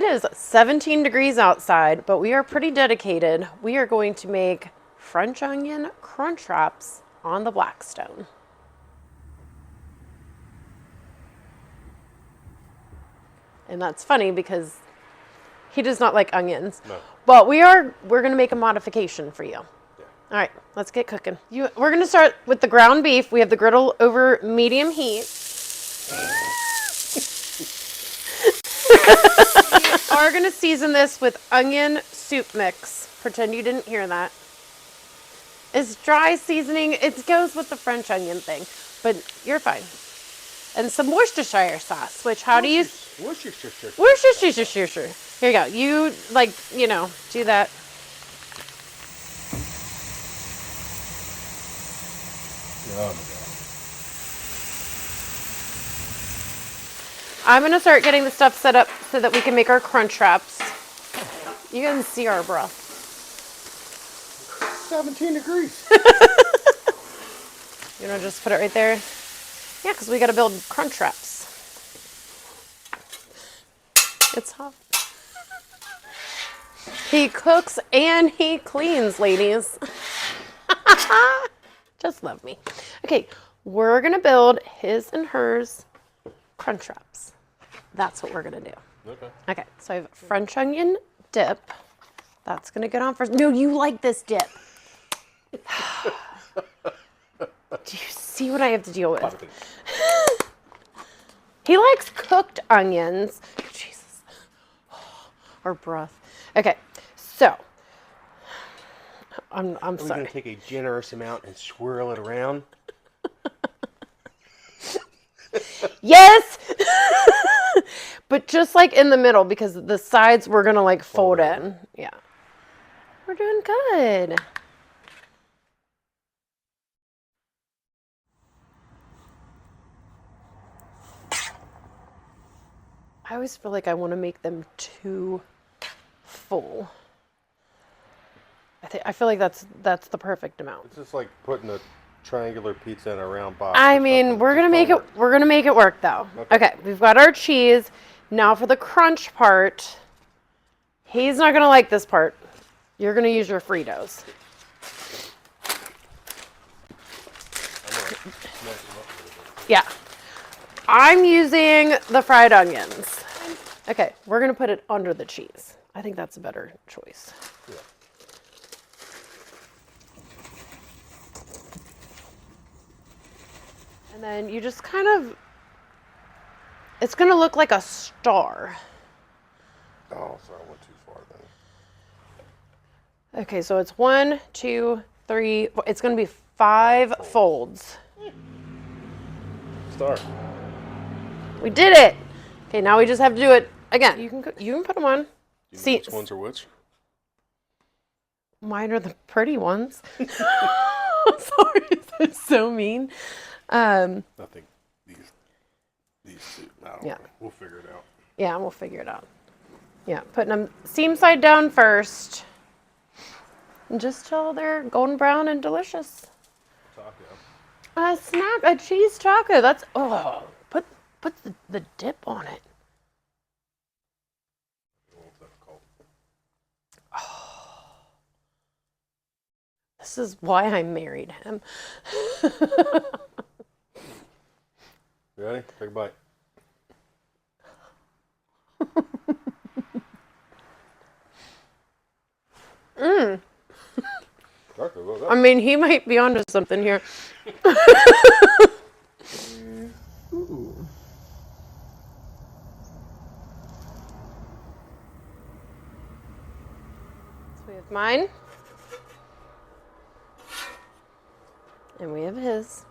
it is 17 degrees outside, but we are pretty dedicated. We are going to make French onion Crunchwraps on the Blackstone. And that's funny because he does not like onions. No. But we're going to make a modification for you. Yeah. All right, let's get cooking. We're going to start with the ground beef. We have the griddle over medium heat. We are going to season this with onion soup mix. Pretend you didn't hear that. It's dry seasoning. It goes with the French onion thing, but you're fine. And some Worcestershire sauce, which how do you... Worcestershire. Worcestershire. Here you go. You, like, you know, do that. Oh, my God. I'm going to start getting the stuff set up so that we can make our Crunchwraps. You can see our breath. 17 degrees. You know, just put it right there. Yeah, because we got to build Crunchwraps. It's hot. He cooks and he cleans, ladies. Just love me. Okay, we're going to build his and hers Crunchwraps. That's what we're going to do. Okay. Okay, so I have French onion dip. That's going to get on first. No, you like this dip. Do you see what I have to deal with? He likes cooked onions. Jesus. Or broth. Okay, so. I'm Are we sorry. going to take a generous amount and swirl it around? Yes! But just like in the middle, because the sides we're going to like fold in. Yeah. We're doing good. I always feel like I want to make them too full. I feel like that's the perfect amount. It's just like putting a triangular pizza in a round box. I mean, we're gonna make it. We're gonna make it work, though. Okay, we've got our cheese. Now for the crunch part. He's not gonna like this part. You're gonna use your Fritos. Yeah, I'm using the fried onions. Okay, we're gonna put it under the cheese. I think that's a better choice. Yeah. And then you just kind of, it's going to look like a star. Oh, so I went too far then. Okay, so it's 1, 2, 3, it's going to be 5 folds. Star. We did it. Okay, now we just have to do it again. You can put them on. Do you know See, which ones are which? mine are the pretty ones. Sorry, that's so mean. I think these two. I don't know. We'll figure it out. Yeah, we'll figure it out. Yeah, putting them seam side down first. And just till they're golden brown and delicious. Taco. A snack, a cheese taco. That's, put the dip on it. Oh. This is why I married him. You ready? Take a bite. I mean, he might be onto something here. Ooh. So we have mine. And we have his.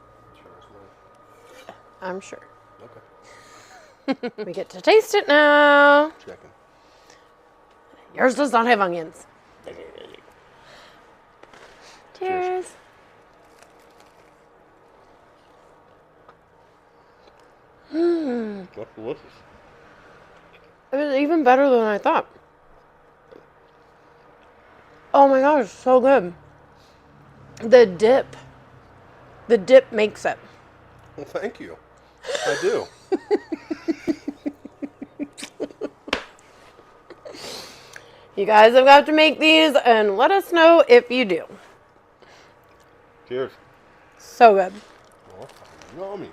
I'm sure. Okay. We get to taste it now. Checking. Yours does not have onions. Cheers. That's delicious. It was even better than I thought. Oh my gosh, so good. The dip makes it. Well, thank you. I do. You guys have got to make these and let us know if you do. Cheers. So good. Oh, yummy.